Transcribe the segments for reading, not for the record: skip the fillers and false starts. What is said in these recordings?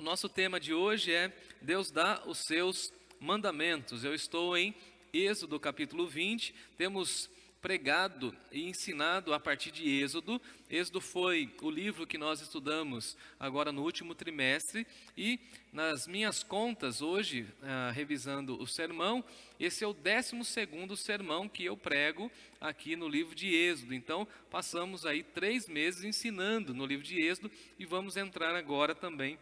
O nosso tema de hoje é Deus dá os seus mandamentos. Eu estou em Êxodo capítulo 20, temos pregado e ensinado a partir de Êxodo. Êxodo foi o livro que nós estudamos agora no último trimestre e nas minhas contas hoje, revisando o sermão, esse é o 12º sermão que eu prego aqui no livro de Êxodo. Então passamos aí 3 meses ensinando no livro de Êxodo e vamos entrar agora também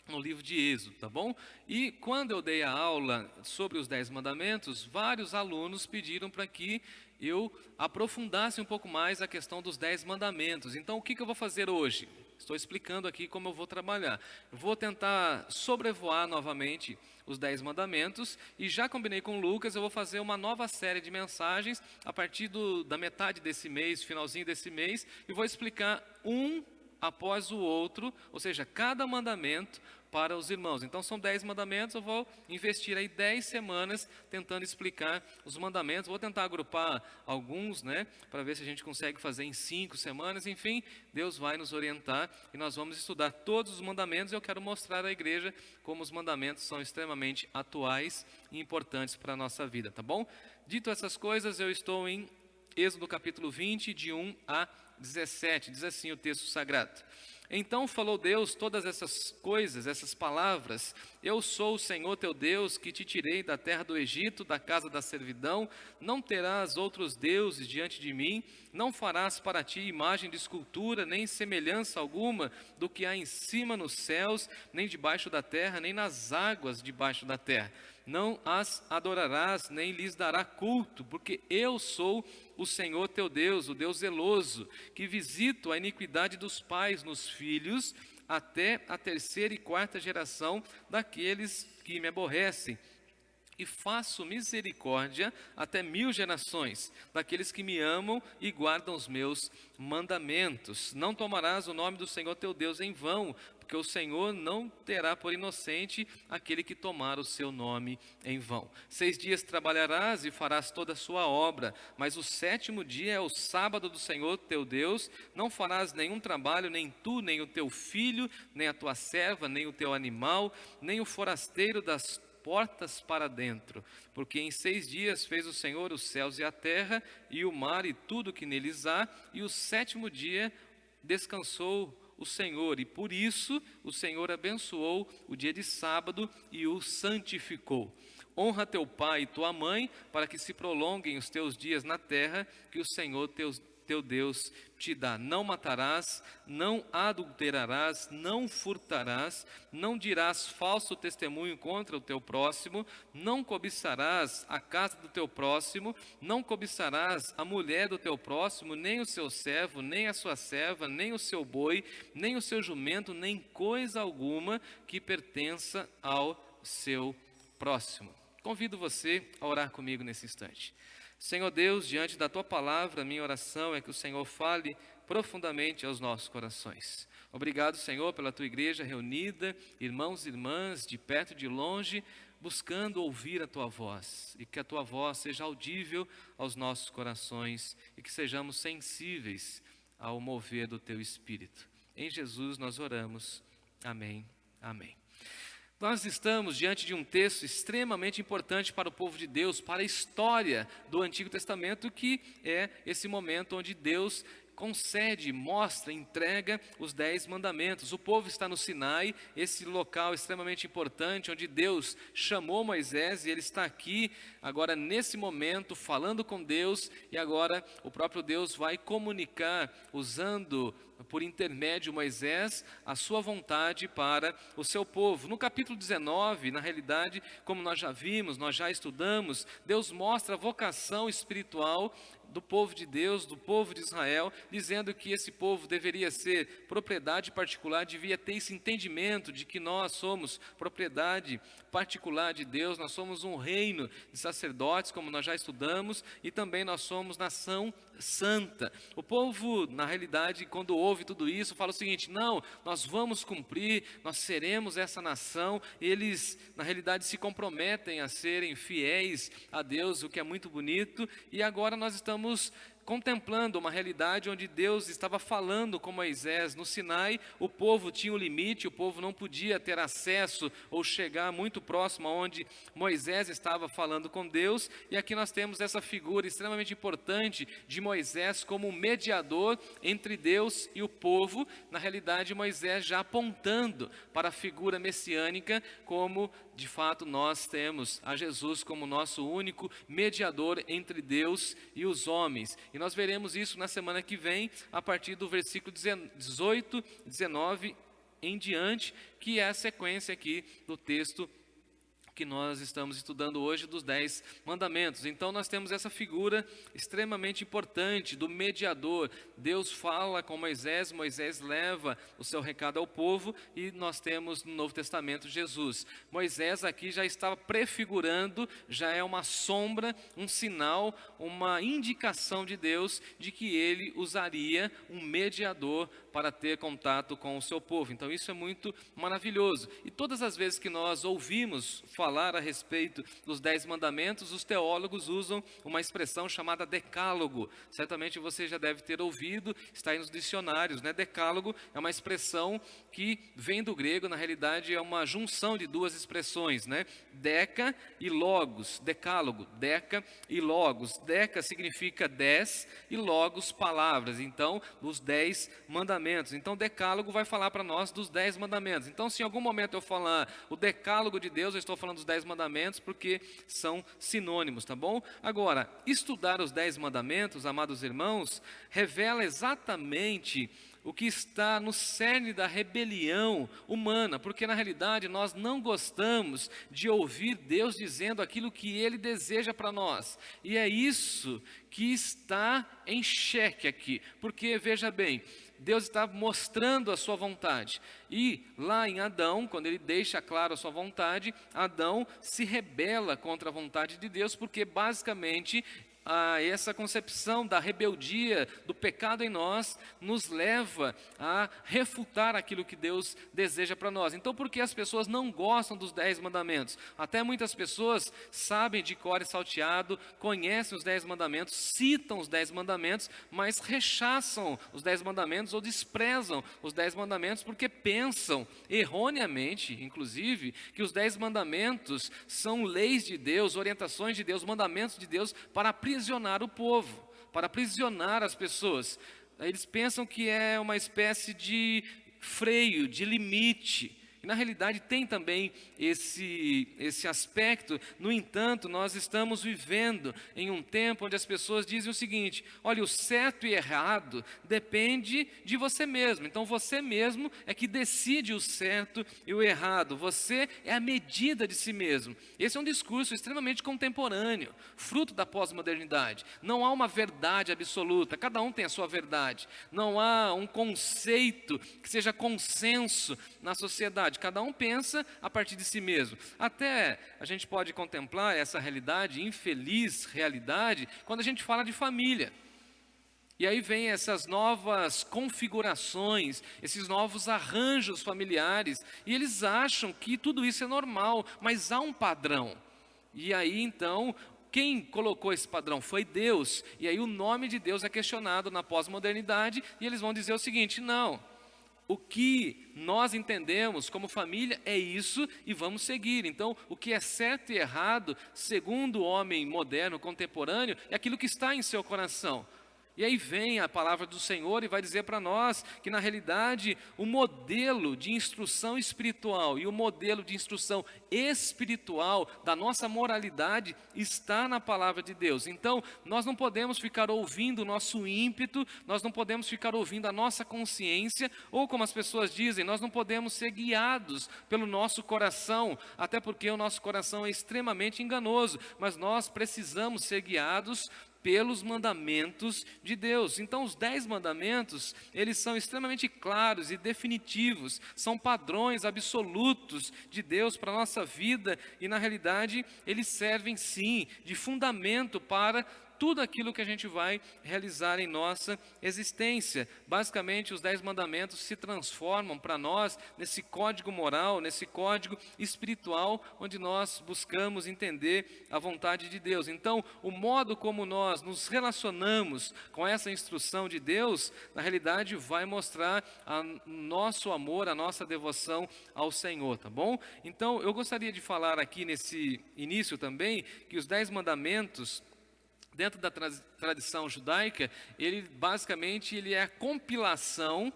no livro de Êxodo, tá bom? E quando eu dei a aula sobre os 10 mandamentos, vários alunos pediram para que eu aprofundasse um pouco mais a questão dos 10 mandamentos. Então, o que eu vou fazer hoje? Estou explicando aqui como eu vou trabalhar. Eu vou tentar sobrevoar novamente os 10 mandamentos e já combinei com o Lucas, eu vou fazer uma nova série de mensagens a partir da metade desse mês, finalzinho desse mês, e vou explicar um após o outro, ou seja, cada mandamento para os irmãos. Então são 10 mandamentos, eu vou investir aí 10 semanas tentando explicar os mandamentos. Vou tentar agrupar alguns, para ver se a gente consegue fazer em 5 semanas. Enfim, Deus vai nos orientar e nós vamos estudar todos os mandamentos. Eu quero mostrar à igreja como os mandamentos são extremamente atuais e importantes para a nossa vida, tá bom? Dito essas coisas, eu estou em Êxodo capítulo 20, de 1 a 17, diz assim o texto sagrado. Então falou Deus todas essas coisas, essas palavras: Eu sou o Senhor teu Deus, que te tirei da terra do Egito, da casa da servidão. Não terás outros deuses diante de mim. Não farás para ti imagem de escultura, nem semelhança alguma do que há em cima nos céus, nem debaixo da terra, nem nas águas debaixo da terra. Não as adorarás, nem lhes dará culto, porque eu sou o Senhor teu Deus, o Deus zeloso, que visito a iniquidade dos pais nos filhos, até a 3ª e 4ª geração daqueles que me aborrecem. E faço misericórdia até 1000 gerações, daqueles que me amam e guardam os meus mandamentos. Não tomarás o nome do Senhor teu Deus em vão, porque o Senhor não terá por inocente aquele que tomar o seu nome em vão. 6 dias trabalharás e farás toda a sua obra, mas o 7º dia é o sábado do Senhor teu Deus. Não farás nenhum trabalho, nem tu, nem o teu filho, nem a tua serva, nem o teu animal, nem o forasteiro das portas para dentro, porque em 6 dias fez o Senhor os céus e a terra, e o mar e tudo que neles há, e o 7º dia descansou o Senhor, e por isso o Senhor abençoou o dia de sábado e o santificou. Honra teu pai e tua mãe, para que se prolonguem os teus dias na terra, que o Senhor teu Deus te dá. Não matarás, não adulterarás, não furtarás, não dirás falso testemunho contra o teu próximo, não cobiçarás a casa do teu próximo, não cobiçarás a mulher do teu próximo, nem o seu servo, nem a sua serva, nem o seu boi, nem o seu jumento, nem coisa alguma que pertença ao seu próximo. Convido você a orar comigo nesse instante. Senhor Deus, diante da Tua palavra, minha oração é que o Senhor fale profundamente aos nossos corações. Obrigado, Senhor, pela Tua igreja reunida, irmãos e irmãs, de perto e de longe, buscando ouvir a Tua voz. E que a Tua voz seja audível aos nossos corações e que sejamos sensíveis ao mover do Teu Espírito. Em Jesus nós oramos. Amém. Amém. Nós estamos diante de um texto extremamente importante para o povo de Deus, para a história do Antigo Testamento, que é esse momento onde Deus concede, mostra, entrega os 10 mandamentos. O povo está no Sinai, esse local extremamente importante, onde Deus chamou Moisés, e ele está aqui, agora nesse momento, falando com Deus, e agora o próprio Deus vai comunicar, usando por intermédio Moisés, a sua vontade para o seu povo. No capítulo 19, na realidade, como nós já vimos, nós já estudamos, Deus mostra a vocação espiritual do povo de Deus, do povo de Israel, dizendo que esse povo deveria ser propriedade particular, devia ter esse entendimento de que nós somos propriedade particular de Deus, nós somos um reino de sacerdotes, como nós já estudamos, e também nós somos nação santa. O povo, na realidade, quando ouve tudo isso, fala o seguinte: não, nós vamos cumprir, nós seremos essa nação. Eles, na realidade, se comprometem a serem fiéis a Deus, o que é muito bonito, e agora nós estamos contemplando uma realidade onde Deus estava falando com Moisés no Sinai. O povo tinha um limite, o povo não podia ter acesso ou chegar muito próximo aonde Moisés estava falando com Deus, e aqui nós temos essa figura extremamente importante de Moisés como mediador entre Deus e o povo. Na realidade, Moisés já apontando para a figura messiânica, como de fato nós temos a Jesus como nosso único mediador entre Deus e os homens. E nós veremos isso na semana que vem, a partir do versículo 18, 19 em diante, que é a sequência aqui do texto que nós estamos estudando hoje, dos 10 mandamentos. Então nós temos essa figura extremamente importante do mediador. Deus fala com Moisés, Moisés leva o seu recado ao povo, e nós temos no Novo Testamento Jesus. Moisés aqui já estava prefigurando, já é uma sombra, um sinal, uma indicação de Deus de que ele usaria um mediador para ter contato com o seu povo. Então isso é muito maravilhoso. E todas as vezes que nós ouvimos falar a respeito dos 10 mandamentos, os teólogos usam uma expressão chamada decálogo. Certamente você já deve ter ouvido, está aí nos dicionários, né? Decálogo é uma expressão que vem do grego, na realidade é uma junção de duas expressões, né? Deca e logos, decálogo, deca e logos. Deca significa 10 e logos palavras, então os 10 mandamentos. Então decálogo vai falar para nós dos 10 mandamentos. Então se em algum momento eu falar o decálogo de Deus, eu estou falando dos 10 mandamentos, porque são sinônimos, tá bom? Agora, estudar os 10 mandamentos, amados irmãos, revela exatamente o que está no cerne da rebelião humana, porque na realidade nós não gostamos de ouvir Deus dizendo aquilo que Ele deseja para nós, e é isso que está em xeque aqui, porque veja bem, Deus está mostrando a sua vontade, e lá em Adão, quando ele deixa claro a sua vontade, Adão se rebela contra a vontade de Deus, porque basicamente essa concepção da rebeldia, do pecado em nós, nos leva a refutar aquilo que Deus deseja para nós. Então, por que as pessoas não gostam dos 10 mandamentos? Até muitas pessoas sabem de cor e salteado, conhecem os 10 mandamentos, citam os 10 mandamentos, mas rechaçam os 10 mandamentos ou desprezam os 10 mandamentos, porque pensam, erroneamente, inclusive, que os 10 mandamentos são leis de Deus, orientações de Deus, mandamentos de Deus para aprisionar o povo, para aprisionar as pessoas. Eles pensam que é uma espécie de freio, de limite. E na realidade tem também esse aspecto. No entanto, nós estamos vivendo em um tempo onde as pessoas dizem o seguinte: olha, o certo e errado depende de você mesmo. Então você mesmo é que decide o certo e o errado. Você é a medida de si mesmo. Esse é um discurso extremamente contemporâneo, fruto da pós-modernidade. Não há uma verdade absoluta, cada um tem a sua verdade. Não há um conceito que seja consenso na sociedade. Cada um pensa a partir de si mesmo. Até a gente pode contemplar essa realidade, infeliz realidade, quando a gente fala de família. E aí vem essas novas configurações, esses novos arranjos familiares, e eles acham que tudo isso é normal, mas há um padrão. E aí então, quem colocou esse padrão foi Deus, e aí o nome de Deus é questionado na pós-modernidade, e eles vão dizer o seguinte: não, o que nós entendemos como família é isso e vamos seguir. Então, o que é certo e errado, segundo o homem moderno, contemporâneo, é aquilo que está em seu coração. E aí vem a palavra do Senhor e vai dizer para nós que na realidade o modelo de instrução espiritual e o modelo de instrução espiritual da nossa moralidade está na palavra de Deus. Então nós não podemos ficar ouvindo o nosso ímpeto, nós não podemos ficar ouvindo a nossa consciência, ou como as pessoas dizem, nós não podemos ser guiados pelo nosso coração, até porque o nosso coração é extremamente enganoso, mas nós precisamos ser guiados pelos mandamentos de Deus. Então os 10 mandamentos, eles são extremamente claros e definitivos, são padrões absolutos de Deus para a nossa vida, e na realidade eles servem sim de fundamento para tudo aquilo que a gente vai realizar em nossa existência. Basicamente, os 10 mandamentos se transformam para nós nesse código moral, nesse código espiritual, onde nós buscamos entender a vontade de Deus. Então, o modo como nós nos relacionamos com essa instrução de Deus, na realidade, vai mostrar o nosso amor, a nossa devoção ao Senhor, tá bom? Então, eu gostaria de falar aqui nesse início também, que os 10 mandamentos, dentro da tradição judaica, ele basicamente é a compilação,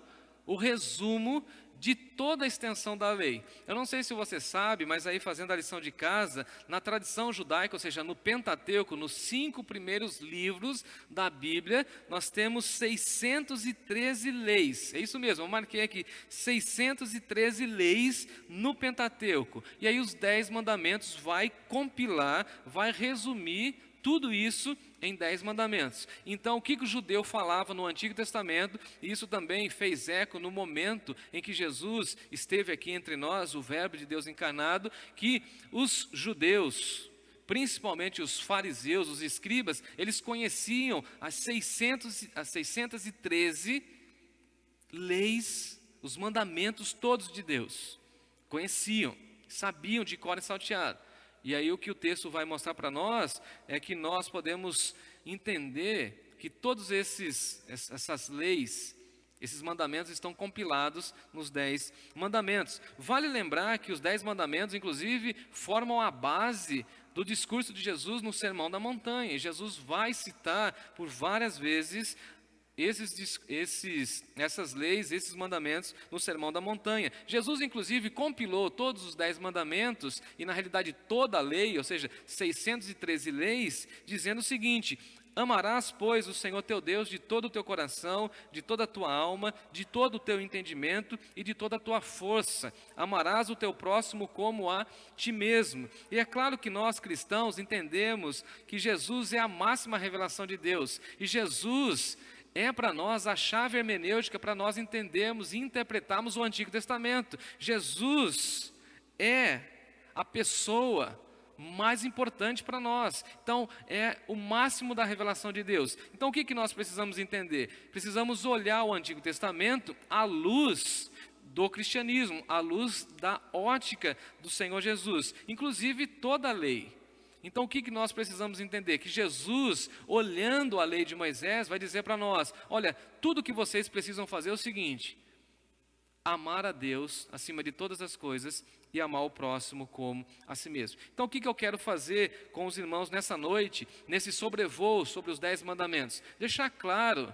o resumo de toda a extensão da lei. Eu não sei se você sabe, mas aí fazendo a lição de casa, na tradição judaica, ou seja, no Pentateuco, nos 5 primeiros livros da Bíblia, nós temos 613 leis. É isso mesmo, eu marquei aqui, 613 leis no Pentateuco. E aí os 10 mandamentos vai compilar, vai resumir tudo isso em 10 mandamentos. Então, o que o judeu falava no Antigo Testamento, e isso também fez eco no momento em que Jesus esteve aqui entre nós, o Verbo de Deus encarnado, que os judeus, principalmente os fariseus, os escribas, eles conheciam as 613 leis, os mandamentos todos de Deus. Conheciam, sabiam de cor e salteado. E aí o que o texto vai mostrar para nós é que nós podemos entender que todas essas leis, esses mandamentos estão compilados nos 10 mandamentos. Vale lembrar que os 10 mandamentos, inclusive, formam a base do discurso de Jesus no Sermão da Montanha. E Jesus vai citar por várias vezes essas leis, esses mandamentos no Sermão da Montanha. Jesus, inclusive, compilou todos os 10 mandamentos, e na realidade toda a lei, ou seja, 613 leis, dizendo o seguinte: amarás, pois, o Senhor teu Deus de todo o teu coração, de toda a tua alma, de todo o teu entendimento e de toda a tua força. Amarás o teu próximo como a ti mesmo. E é claro que nós, cristãos, entendemos que Jesus é a máxima revelação de Deus. E Jesus é para nós a chave hermenêutica para nós entendermos e interpretarmos o Antigo Testamento. Jesus é a pessoa mais importante para nós. Então, é o máximo da revelação de Deus. Então, o que nós precisamos entender? Precisamos olhar o Antigo Testamento à luz do cristianismo, à luz da ótica do Senhor Jesus, inclusive toda a lei. Então, o que nós precisamos entender? Que Jesus, olhando a lei de Moisés, vai dizer para nós: olha, tudo que vocês precisam fazer é o seguinte: amar a Deus acima de todas as coisas e amar o próximo como a si mesmo. Então, o que eu quero fazer com os irmãos nessa noite, nesse sobrevoo sobre os 10 mandamentos? Deixar claro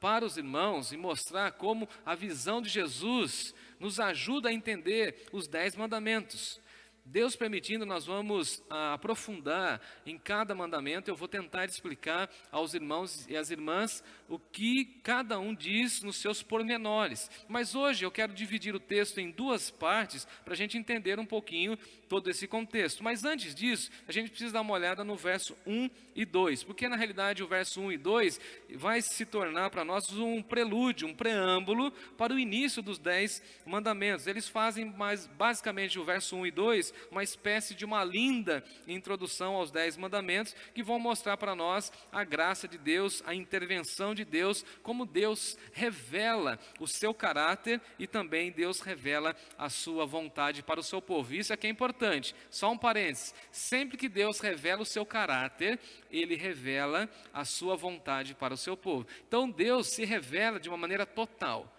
para os irmãos e mostrar como a visão de Jesus nos ajuda a entender os 10 mandamentos. Deus permitindo, nós vamos aprofundar em cada mandamento. Eu vou tentar explicar aos irmãos e às irmãs o que cada um diz nos seus pormenores. Mas hoje eu quero dividir o texto em 2 partes para a gente entender um pouquinho todo esse contexto. Mas antes disso, a gente precisa dar uma olhada no verso 1 e 2, porque na realidade o verso 1 e 2 vai se tornar para nós um prelúdio, um preâmbulo para o início dos 10 mandamentos. Eles fazem basicamente o verso 1 e 2 uma espécie de uma linda introdução aos 10 mandamentos, que vão mostrar para nós a graça de Deus, a intervenção de Deus, como Deus revela o seu caráter e também Deus revela a sua vontade para o seu povo. Isso aqui é importante. Só um parênteses: sempre que Deus revela o seu caráter, Ele revela a sua vontade para o seu povo. Então Deus se revela de uma maneira total.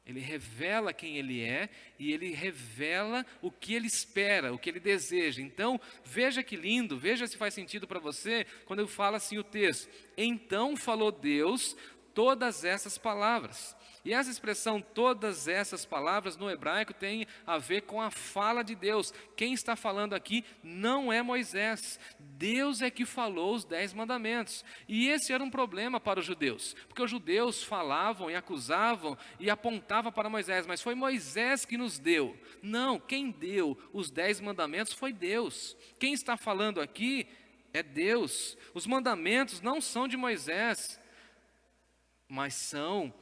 Ele revela quem Ele é e Ele revela o que Ele espera, o que Ele deseja. Então, veja que lindo, veja se faz sentido para você quando eu falo assim o texto: então falou Deus todas essas palavras. E essa expressão, todas essas palavras, no hebraico tem a ver com a fala de Deus. Quem está falando aqui não é Moisés. Deus é que falou os 10 mandamentos. E esse era um problema para os judeus, porque os judeus falavam e acusavam e apontavam para Moisés, mas foi Moisés que nos deu. Não, quem deu os 10 mandamentos foi Deus. Quem está falando aqui é Deus. Os mandamentos não são de Moisés, mas são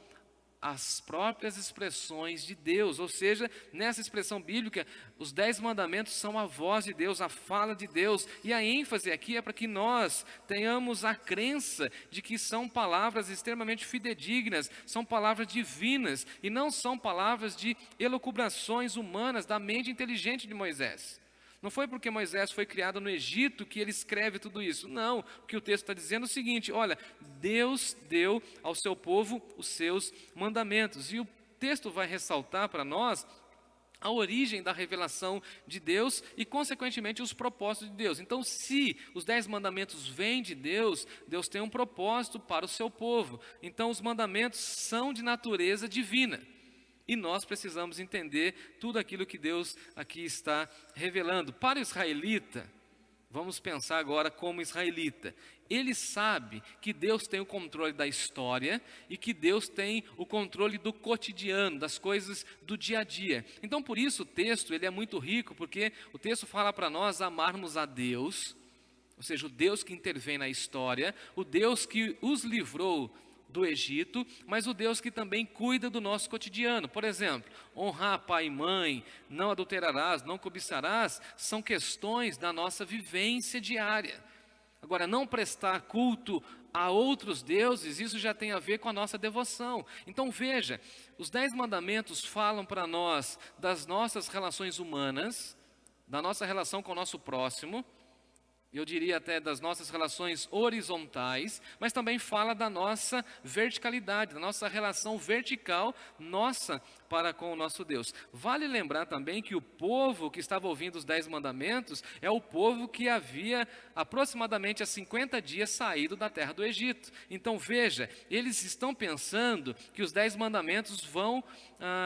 as próprias expressões de Deus, ou seja, nessa expressão bíblica, os 10 mandamentos são a voz de Deus, a fala de Deus, e a ênfase aqui é para que nós tenhamos a crença de que são palavras extremamente fidedignas, são palavras divinas, e não são palavras de elucubrações humanas da mente inteligente de Moisés. Não foi porque Moisés foi criado no Egito que ele escreve tudo isso. Não, o que o texto está dizendo é o seguinte: olha, Deus deu ao seu povo os seus mandamentos. E o texto vai ressaltar para nós a origem da revelação de Deus e, consequentemente, os propósitos de Deus. Então, se os 10 mandamentos vêm de Deus, Deus tem um propósito para o seu povo. Então, os mandamentos são de natureza divina. E nós precisamos entender tudo aquilo que Deus aqui está revelando. Para o israelita, vamos pensar agora como israelita. Ele sabe que Deus tem o controle da história e que Deus tem o controle do cotidiano, das coisas do dia a dia. Então, por isso, o texto ele é muito rico, porque o texto fala para nós amarmos a Deus, ou seja, o Deus que intervém na história, o Deus que os livrou do Egito, mas o Deus que também cuida do nosso cotidiano. Por exemplo, honrar pai e mãe, não adulterarás, não cobiçarás, são questões da nossa vivência diária. Agora, não prestar culto a outros deuses, isso já tem a ver com a nossa devoção. Então veja, os 10 mandamentos falam para nós das nossas relações humanas, da nossa relação com o nosso próximo, eu diria até das nossas relações horizontais, mas também fala da nossa verticalidade, da nossa relação vertical, nossa para com o nosso Deus. Vale lembrar também que o povo que estava ouvindo os 10 mandamentos é o povo que havia aproximadamente há 50 dias saído da terra do Egito. Então veja, eles estão pensando que os 10 mandamentos vão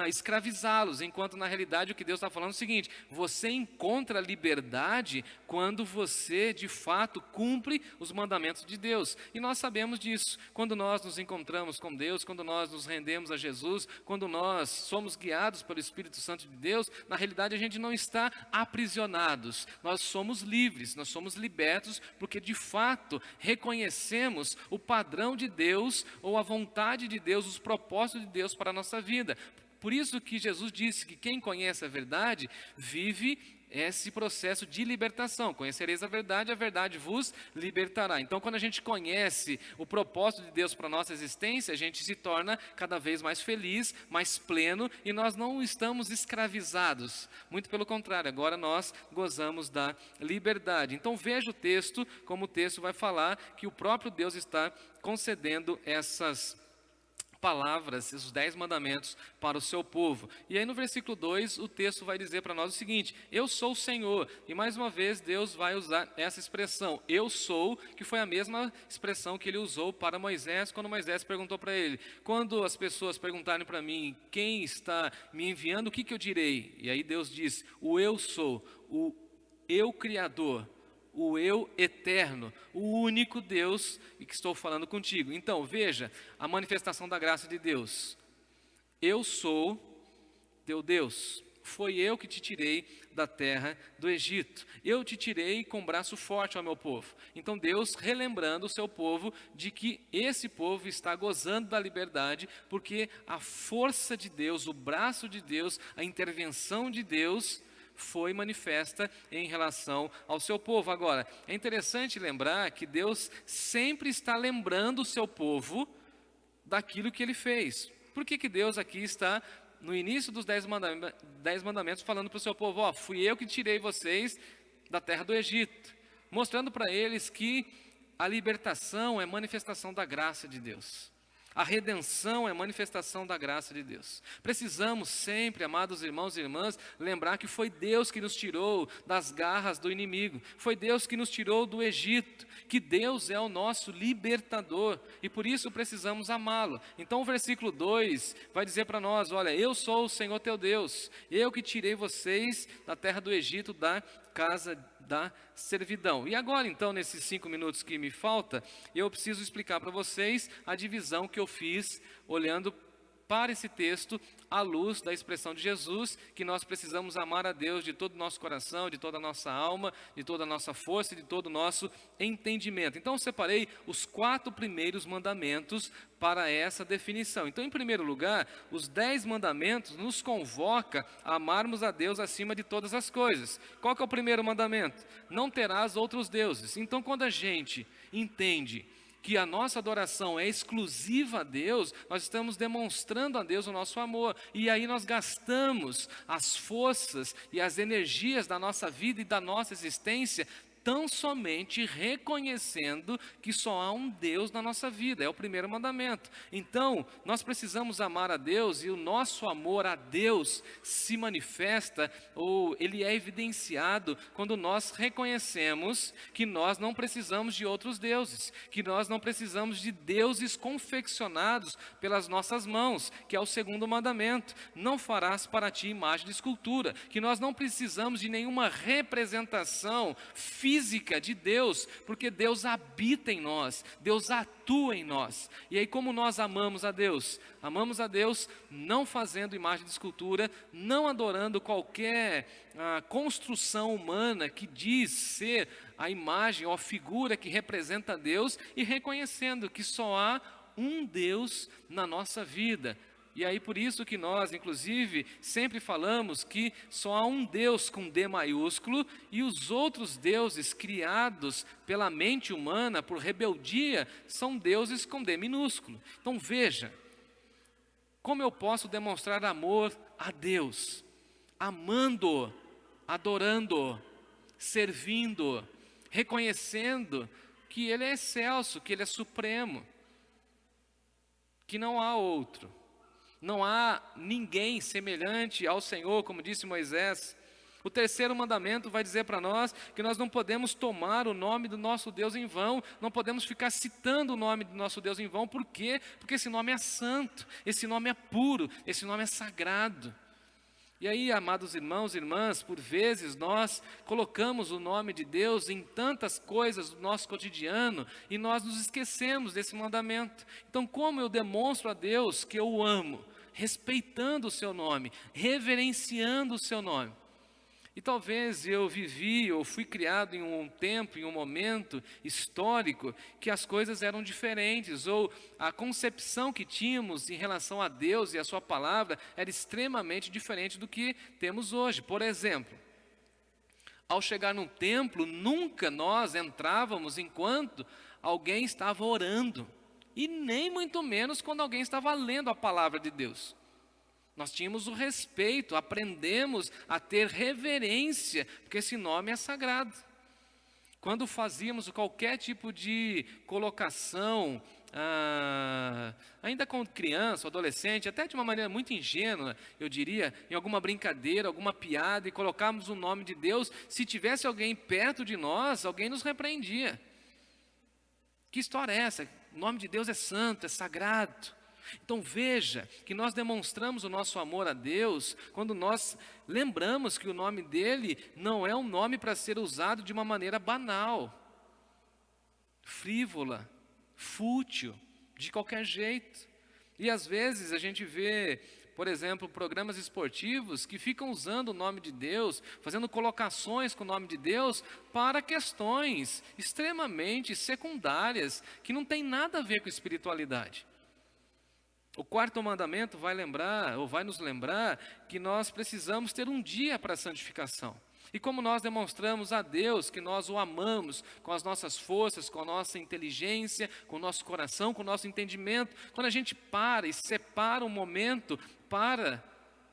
escravizá-los, enquanto na realidade o que Deus está falando é o seguinte: você encontra liberdade quando você de fato cumpre os mandamentos de Deus. E nós sabemos disso, quando nós nos encontramos com Deus, quando nós nos rendemos a Jesus, quando nós somos guiados pelo Espírito Santo de Deus, na realidade a gente não está aprisionados, nós somos livres, nós somos libertos, porque de fato reconhecemos o padrão de Deus, ou a vontade de Deus, os propósitos de Deus para a nossa vida. Por isso que Jesus disse que quem conhece a verdade vive esse processo de libertação. Conhecereis a verdade vos libertará. Então, quando a gente conhece o propósito de Deus para a nossa existência, a gente se torna cada vez mais feliz, mais pleno, e nós não estamos escravizados. Muito pelo contrário, agora nós gozamos da liberdade. Então, veja o texto, como o texto vai falar que o próprio Deus está concedendo essas palavras, esses 10 mandamentos para o seu povo. E aí no versículo 2, o texto vai dizer para nós o seguinte: eu sou o Senhor. E mais uma vez Deus vai usar essa expressão, eu sou, que foi a mesma expressão que ele usou para Moisés, quando Moisés perguntou para ele: quando as pessoas perguntarem para mim, quem está me enviando, o que eu direi? E aí Deus diz, o eu sou, o eu criador, o eu eterno, o único Deus que estou falando contigo. Então, veja a manifestação da graça de Deus. Eu sou teu Deus. Foi eu que te tirei da terra do Egito. Eu te tirei com braço forte, ao meu povo. Então, Deus relembrando o seu povo de que esse povo está gozando da liberdade, porque a força de Deus, o braço de Deus, a intervenção de Deus foi manifesta em relação ao seu povo. Agora, é interessante lembrar que Deus sempre está lembrando o seu povo daquilo que ele fez. Por que Deus aqui está, no início dos 10 mandamentos, falando para o seu povo: ó, fui eu que tirei vocês da terra do Egito, mostrando para eles que a libertação é manifestação da graça de Deus. A redenção é manifestação da graça de Deus. Precisamos sempre, amados irmãos e irmãs, lembrar que foi Deus que nos tirou das garras do inimigo. Foi Deus que nos tirou do Egito. Que Deus é o nosso libertador. E por isso precisamos amá-lo. Então o versículo 2 vai dizer para nós: olha, eu sou o Senhor teu Deus. Eu que tirei vocês da terra do Egito, da casa da servidão. E agora então, nesses 5 minutos que me falta, eu preciso explicar para vocês a divisão que eu fiz olhando separa esse texto à luz da expressão de Jesus, que nós precisamos amar a Deus de todo o nosso coração, de toda a nossa alma, de toda a nossa força e de todo o nosso entendimento. Então eu separei os 4 primeiros mandamentos para essa definição. Então, em primeiro lugar, os 10 mandamentos nos convoca a amarmos a Deus acima de todas as coisas. Qual que é o primeiro mandamento? Não terás outros deuses. Então, quando a gente entende que a nossa adoração é exclusiva a Deus, nós estamos demonstrando a Deus o nosso amor. E aí nós gastamos as forças e as energias da nossa vida e da nossa existência tão somente reconhecendo que só há um Deus na nossa vida. É o primeiro mandamento. Então, nós precisamos amar a Deus, e o nosso amor a Deus se manifesta, ou ele é evidenciado, quando nós reconhecemos que nós não precisamos de outros deuses, que nós não precisamos de deuses confeccionados pelas nossas mãos, que é o segundo mandamento. Não farás para ti imagem de escultura, que nós não precisamos de nenhuma representação física de Deus, porque Deus habita em nós, Deus atua em nós. E aí, como nós amamos a Deus? Amamos a Deus não fazendo imagem de escultura, não adorando qualquer construção humana que diz ser a imagem ou a figura que representa Deus, e reconhecendo que só há um Deus na nossa vida. E aí por isso que nós, inclusive, sempre falamos que só há um Deus com D maiúsculo, e os outros deuses criados pela mente humana por rebeldia são deuses com D minúsculo. Então veja, como eu posso demonstrar amor a Deus? Amando-o, adorando-o, servindo-o, reconhecendo que Ele é excelso, que Ele é supremo, que não há outro. Não há ninguém semelhante ao Senhor, como disse Moisés. O terceiro mandamento vai dizer para nós que nós não podemos tomar o nome do nosso Deus em vão, não podemos ficar citando o nome do nosso Deus em vão. Por quê? Porque esse nome é santo, esse nome é puro, esse nome é sagrado. E aí, amados irmãos e irmãs, por vezes nós colocamos o nome de Deus em tantas coisas do nosso cotidiano e nós nos esquecemos desse mandamento. Então, como eu demonstro a Deus que eu o amo? Respeitando o seu nome, reverenciando o seu nome. E talvez eu vivi ou fui criado em um tempo, em um momento histórico, que as coisas eram diferentes, ou a concepção que tínhamos em relação a Deus e a sua palavra era extremamente diferente do que temos hoje. Por exemplo, ao chegar no templo, nunca nós entrávamos enquanto alguém estava orando, e nem muito menos quando alguém estava lendo a palavra de Deus. Nós tínhamos o respeito, aprendemos a ter reverência, porque esse nome é sagrado. Quando fazíamos qualquer tipo de colocação, ainda com criança ou adolescente, até de uma maneira muito ingênua, eu diria, em alguma brincadeira, alguma piada, e colocávamos o nome de Deus, se tivesse alguém perto de nós, alguém nos repreendia. Que história é essa? O nome de Deus é santo, é sagrado. Então veja que nós demonstramos o nosso amor a Deus quando nós lembramos que o nome dele não é um nome para ser usado de uma maneira banal, frívola, fútil, de qualquer jeito. E às vezes a gente vê, por exemplo, programas esportivos que ficam usando o nome de Deus, fazendo colocações com o nome de Deus para questões extremamente secundárias, que não tem nada a ver com espiritualidade. O quarto mandamento vai nos lembrar que nós precisamos ter um dia para a santificação. E como nós demonstramos a Deus que nós o amamos com as nossas forças, com a nossa inteligência, com o nosso coração, com o nosso entendimento, quando a gente para e separa um momento para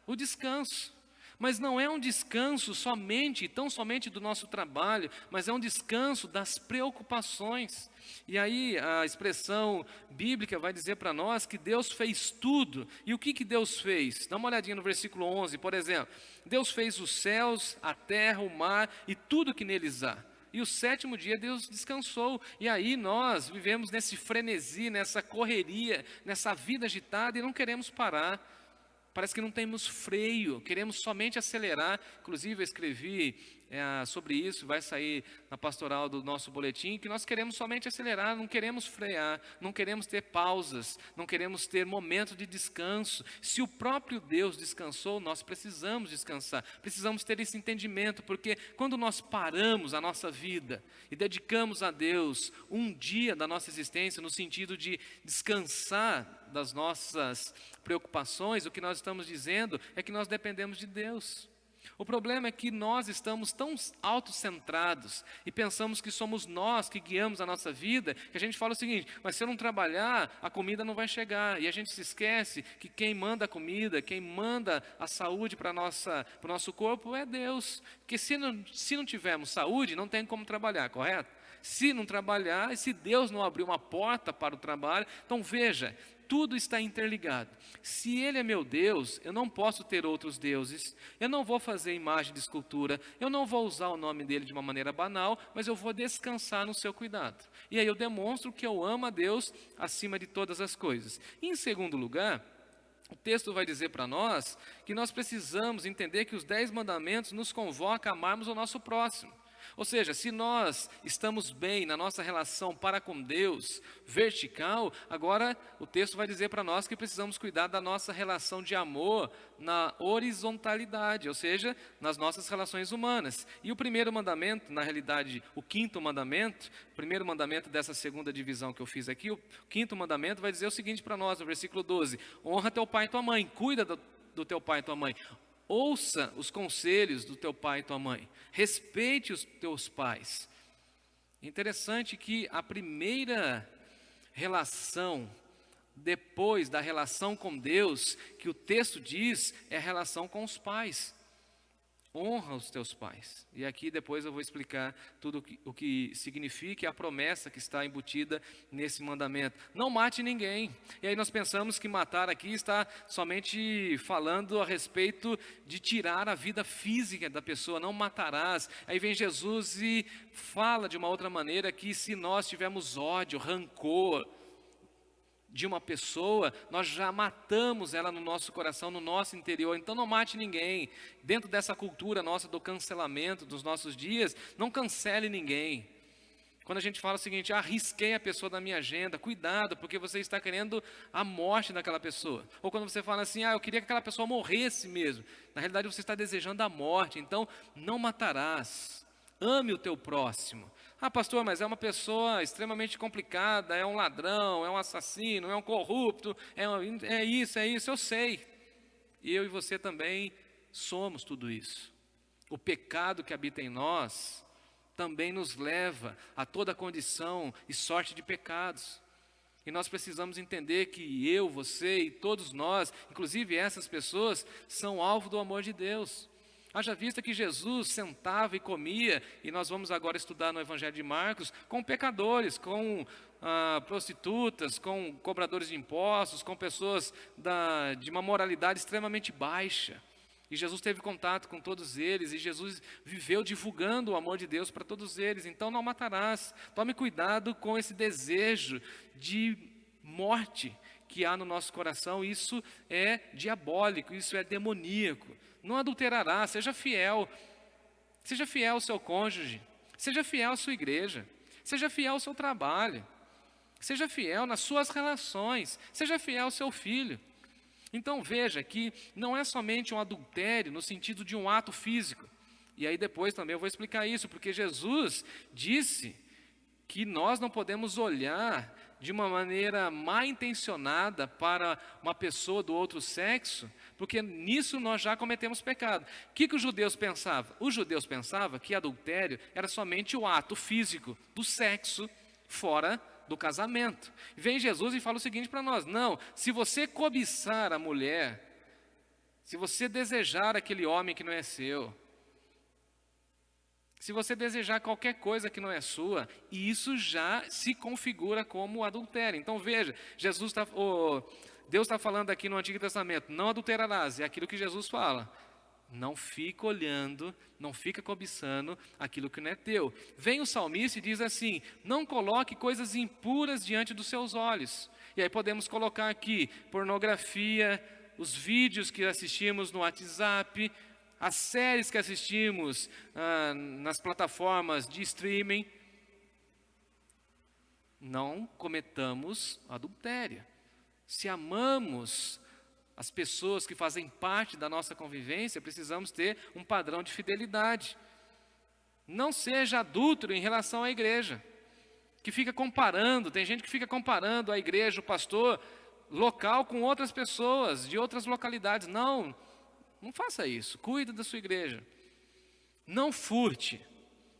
o descanso. Mas não é um descanso somente, tão somente do nosso trabalho, mas é um descanso das preocupações. E aí a expressão bíblica vai dizer para nós que Deus fez tudo. E o que Deus fez? Dá uma olhadinha no versículo 11, por exemplo. Deus fez os céus, a terra, o mar e tudo que neles há. E o sétimo dia Deus descansou. E aí nós vivemos nesse frenesi, nessa correria, nessa vida agitada e não queremos parar. Parece que não temos freio, queremos somente acelerar. Inclusive, eu escrevi sobre isso, vai sair na pastoral do nosso boletim, que nós queremos somente acelerar, não queremos frear, não queremos ter pausas, não queremos ter momentos de descanso. Se o próprio Deus descansou, nós precisamos descansar, precisamos ter esse entendimento, porque quando nós paramos a nossa vida e dedicamos a Deus um dia da nossa existência, no sentido de descansar das nossas preocupações, o que nós estamos dizendo é que nós dependemos de Deus. O problema é que nós estamos tão autocentrados e pensamos que somos nós que guiamos a nossa vida, que a gente fala o seguinte: mas se eu não trabalhar, a comida não vai chegar. E a gente se esquece que quem manda a comida, quem manda a saúde para o nosso corpo é Deus. Porque se não tivermos saúde, não tem como trabalhar, correto? Se não trabalhar, e se Deus não abrir uma porta para o trabalho, então veja, tudo está interligado. Se Ele é meu Deus, eu não posso ter outros deuses, eu não vou fazer imagem de escultura, eu não vou usar o nome dEle de uma maneira banal, mas eu vou descansar no seu cuidado. E aí eu demonstro que eu amo a Deus acima de todas as coisas. E em segundo lugar, o texto vai dizer para nós que nós precisamos entender que os 10 mandamentos nos convocam a amarmos o nosso próximo. Ou seja, se nós estamos bem na nossa relação para com Deus, vertical, agora o texto vai dizer para nós que precisamos cuidar da nossa relação de amor na horizontalidade, ou seja, nas nossas relações humanas. E o primeiro mandamento, na realidade, o quinto mandamento, o primeiro mandamento dessa segunda divisão que eu fiz aqui, o quinto mandamento vai dizer o seguinte para nós, no versículo 12: honra teu pai e tua mãe, cuida do teu pai e tua mãe. Ouça os conselhos do teu pai e tua mãe. Respeite os teus pais. Interessante que a primeira relação, depois da relação com Deus, que o texto diz, é a relação com os pais. Honra os teus pais. E aqui depois eu vou explicar tudo o que significa e a promessa que está embutida nesse mandamento. Não mate ninguém. E aí nós pensamos que matar aqui está somente falando a respeito de tirar a vida física da pessoa, não matarás. Aí vem Jesus e fala de uma outra maneira que se nós tivermos ódio, rancor de uma pessoa, nós já matamos ela no nosso coração, no nosso interior. Então não mate ninguém. Dentro dessa cultura nossa do cancelamento dos nossos dias, não cancele ninguém. Quando a gente fala o seguinte: risquei a pessoa da minha agenda, cuidado, porque você está querendo a morte daquela pessoa. Ou quando você fala assim: eu queria que aquela pessoa morresse mesmo. Na realidade você está desejando a morte. Então não matarás. Ame o teu próximo. Pastor, mas é uma pessoa extremamente complicada, é um ladrão, é um assassino, é um corrupto, é isso, eu sei. E eu e você também somos tudo isso. O pecado que habita em nós também nos leva a toda condição e sorte de pecados. E nós precisamos entender que eu, você e todos nós, inclusive essas pessoas, são alvo do amor de Deus. Haja vista que Jesus sentava e comia, e nós vamos agora estudar no Evangelho de Marcos, com pecadores, com prostitutas, com cobradores de impostos, com pessoas de uma moralidade extremamente baixa. E Jesus teve contato com todos eles, e Jesus viveu divulgando o amor de Deus para todos eles. Então não matarás. Tome cuidado com esse desejo de morte que há no nosso coração. Isso é diabólico, isso é demoníaco. Não adulterará, seja fiel ao seu cônjuge, seja fiel à sua igreja, seja fiel ao seu trabalho, seja fiel nas suas relações, seja fiel ao seu filho. Então veja que não é somente um adultério no sentido de um ato físico. E aí depois também eu vou explicar isso, porque Jesus disse que nós não podemos olhar de uma maneira mal intencionada para uma pessoa do outro sexo, porque nisso nós já cometemos pecado. O que os judeus pensavam? Os judeus pensavam que adultério era somente o ato físico do sexo fora do casamento. Vem Jesus e fala o seguinte para nós: não, se você cobiçar a mulher, se você desejar aquele homem que não é seu, se você desejar qualquer coisa que não é sua, isso já se configura como adultério. Então veja, Deus está falando aqui no Antigo Testamento: não adulterarás, é aquilo que Jesus fala. Não fica olhando, não fica cobiçando aquilo que não é teu. Vem o salmista e diz assim: não coloque coisas impuras diante dos seus olhos. E aí podemos colocar aqui pornografia, os vídeos que assistimos no WhatsApp, as séries que assistimos nas plataformas de streaming. Não cometamos adultério. Se amamos as pessoas que fazem parte da nossa convivência, precisamos ter um padrão de fidelidade. Não seja adúltero em relação à igreja, que fica comparando, tem gente que fica comparando a igreja, o pastor local com outras pessoas de outras localidades. Não faça isso. Cuide da sua igreja. Não furte,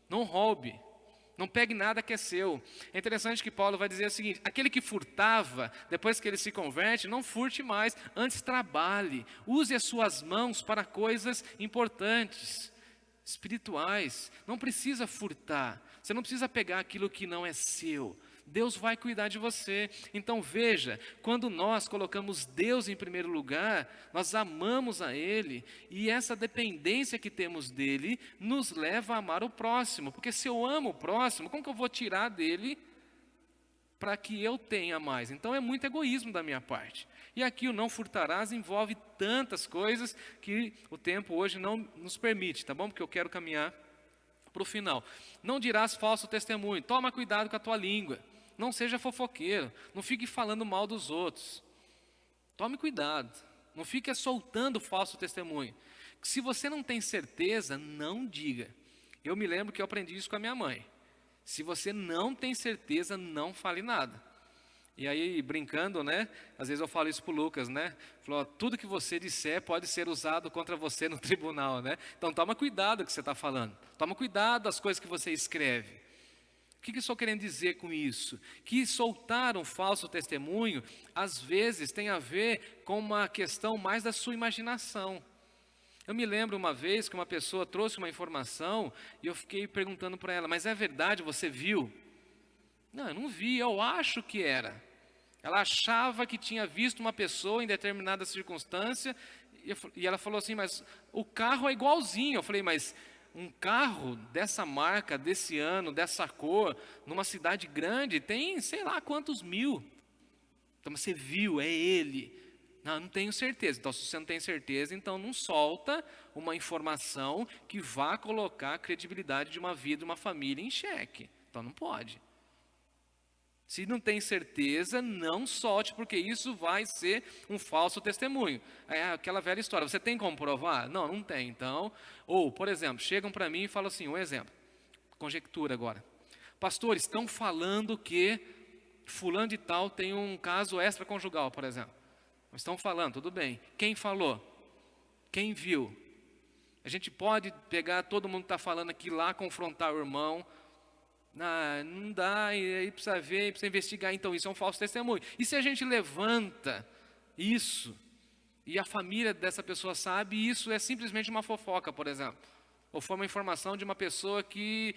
não roube, não pegue nada que é seu. É interessante que Paulo vai dizer o seguinte: aquele que furtava, depois que ele se converte, não furte mais, antes trabalhe, use as suas mãos para coisas importantes, espirituais. Não precisa furtar, você não precisa pegar aquilo que não é seu. Deus vai cuidar de você. Então veja, quando nós colocamos Deus em primeiro lugar, nós amamos a Ele, e essa dependência que temos dEle nos leva a amar o próximo. Porque se eu amo o próximo, como que eu vou tirar dele para que eu tenha mais? Então é muito egoísmo da minha parte. E aqui o não furtarás envolve tantas coisas que o tempo hoje não nos permite, tá bom? Porque eu quero caminhar para o final. Não dirás falso testemunho. Toma cuidado com a tua língua. Não seja fofoqueiro. Não fique falando mal dos outros. Tome cuidado. Não fique soltando falso testemunho. Se você não tem certeza, não diga. Eu me lembro que eu aprendi isso com a minha mãe. Se você não tem certeza, não fale nada. E aí, brincando, né? Às vezes eu falo isso para o Lucas, né? Falou, tudo que você disser pode ser usado contra você no tribunal, né? Então, toma cuidado com o que você está falando. Toma cuidado das coisas que você escreve. O que eu estou querendo dizer com isso? Que soltar um falso testemunho, às vezes, tem a ver com uma questão mais da sua imaginação. Eu me lembro uma vez que uma pessoa trouxe uma informação e eu fiquei perguntando para ela, mas é verdade, você viu? Não, eu não vi, eu acho que era. Ela achava que tinha visto uma pessoa em determinada circunstância e ela falou assim, mas o carro é igualzinho. Eu falei, mas um carro dessa marca, desse ano, dessa cor, numa cidade grande, tem sei lá quantos mil. Então você viu, é ele. Não tenho certeza. Então se você não tem certeza, então não solta uma informação que vá colocar a credibilidade de uma vida, de uma família em xeque. Então não pode. Se não tem certeza, não solte, porque isso vai ser um falso testemunho. É aquela velha história, você tem como provar? Não, não tem. Então, ou, por exemplo, chegam para mim e falam assim, um exemplo, conjectura agora. Pastor, estão falando que fulano de tal tem um caso extraconjugal, por exemplo. Estão falando, tudo bem. Quem falou? Quem viu? A gente pode pegar todo mundo que está falando aqui lá, confrontar o irmão. Não dá, e aí precisa ver, precisa investigar, então isso é um falso testemunho. E se a gente levanta isso, e a família dessa pessoa sabe, e isso é simplesmente uma fofoca, por exemplo, ou foi uma informação de uma pessoa que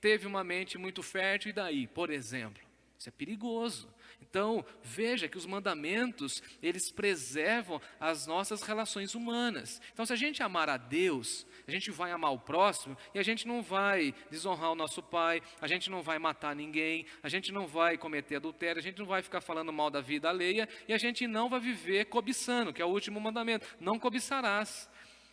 teve uma mente muito fértil, e daí, por exemplo, isso é perigoso. Então, veja que os mandamentos, eles preservam as nossas relações humanas. Então, se a gente amar a Deus, a gente vai amar o próximo, e a gente não vai desonrar o nosso pai, a gente não vai matar ninguém, a gente não vai cometer adultério, a gente não vai ficar falando mal da vida alheia, e a gente não vai viver cobiçando, que é o último mandamento, não cobiçarás.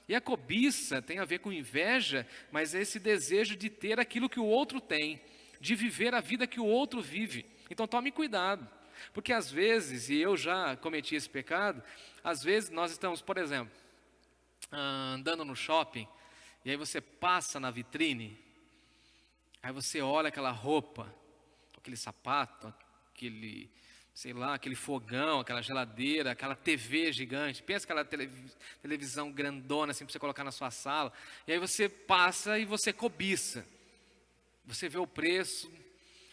E a cobiça tem a ver com inveja, mas é esse desejo de ter aquilo que o outro tem, de viver a vida que o outro vive. Então tome cuidado. Porque às vezes, e eu já cometi esse pecado, às vezes nós estamos, por exemplo, andando no shopping, e aí você passa na vitrine, aí você olha aquela roupa, aquele sapato, aquele, sei lá, aquele fogão, aquela geladeira, aquela TV gigante, pensa aquela televisão grandona assim para você colocar na sua sala, e aí você passa e você cobiça, você vê o preço.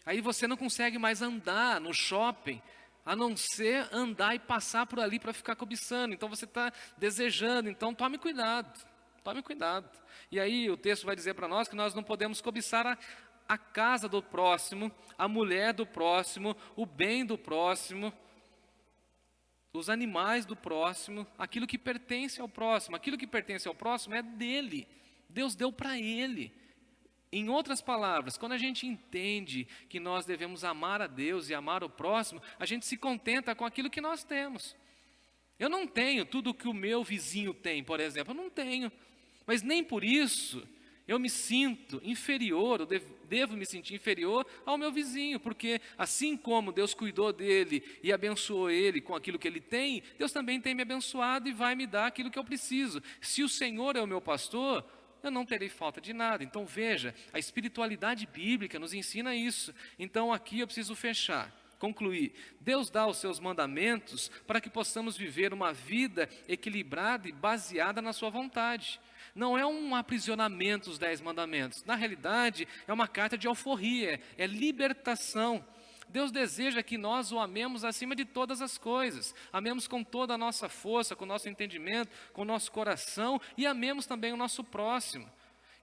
Aí você não consegue mais andar no shopping, a não ser andar e passar por ali para ficar cobiçando. Então você está desejando, então tome cuidado, tome cuidado. E aí o texto vai dizer para nós que nós não podemos cobiçar a casa do próximo, a mulher do próximo, o bem do próximo, os animais do próximo, aquilo que pertence ao próximo. Aquilo que pertence ao próximo é dele, Deus deu para ele. Em outras palavras, quando a gente entende que nós devemos amar a Deus e amar o próximo, a gente se contenta com aquilo que nós temos. Eu não tenho tudo o que o meu vizinho tem, por exemplo, eu não tenho. Mas nem por isso eu me sinto inferior, eu devo me sentir inferior ao meu vizinho, porque assim como Deus cuidou dele e abençoou ele com aquilo que ele tem, Deus também tem me abençoado e vai me dar aquilo que eu preciso. Se o Senhor é o meu pastor, eu não terei falta de nada. Então veja, a espiritualidade bíblica nos ensina isso. Então aqui eu preciso fechar, concluir. Deus dá os seus mandamentos para que possamos viver uma vida equilibrada e baseada na sua vontade. Não é um aprisionamento os 10 mandamentos. Na realidade, é uma carta de alforria, é libertação. Deus deseja que nós o amemos acima de todas as coisas. Amemos com toda a nossa força, com o nosso entendimento, com o nosso coração e amemos também o nosso próximo.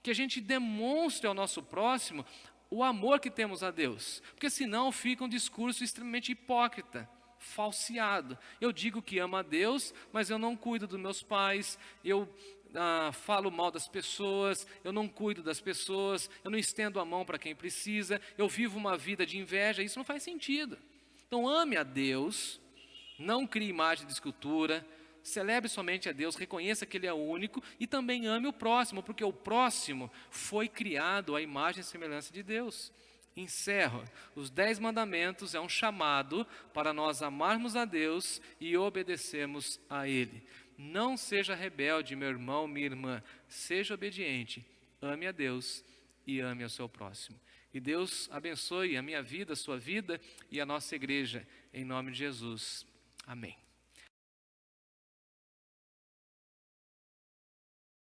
Que a gente demonstre ao nosso próximo o amor que temos a Deus. Porque senão fica um discurso extremamente hipócrita, falseado. Eu digo que amo a Deus, mas eu não cuido dos meus pais, eu falo mal das pessoas, eu não cuido das pessoas, eu não estendo a mão para quem precisa, eu vivo uma vida de inveja, isso não faz sentido. Então ame a Deus, não crie imagem de escultura, celebre somente a Deus, reconheça que Ele é o único e também ame o próximo, porque o próximo foi criado à imagem e semelhança de Deus. Encerro. Os 10 mandamentos é um chamado para nós amarmos a Deus e obedecermos a Ele. Não seja rebelde, meu irmão, minha irmã. Seja obediente. Ame a Deus e ame ao seu próximo. E Deus abençoe a minha vida, a sua vida e a nossa igreja. Em nome de Jesus. Amém.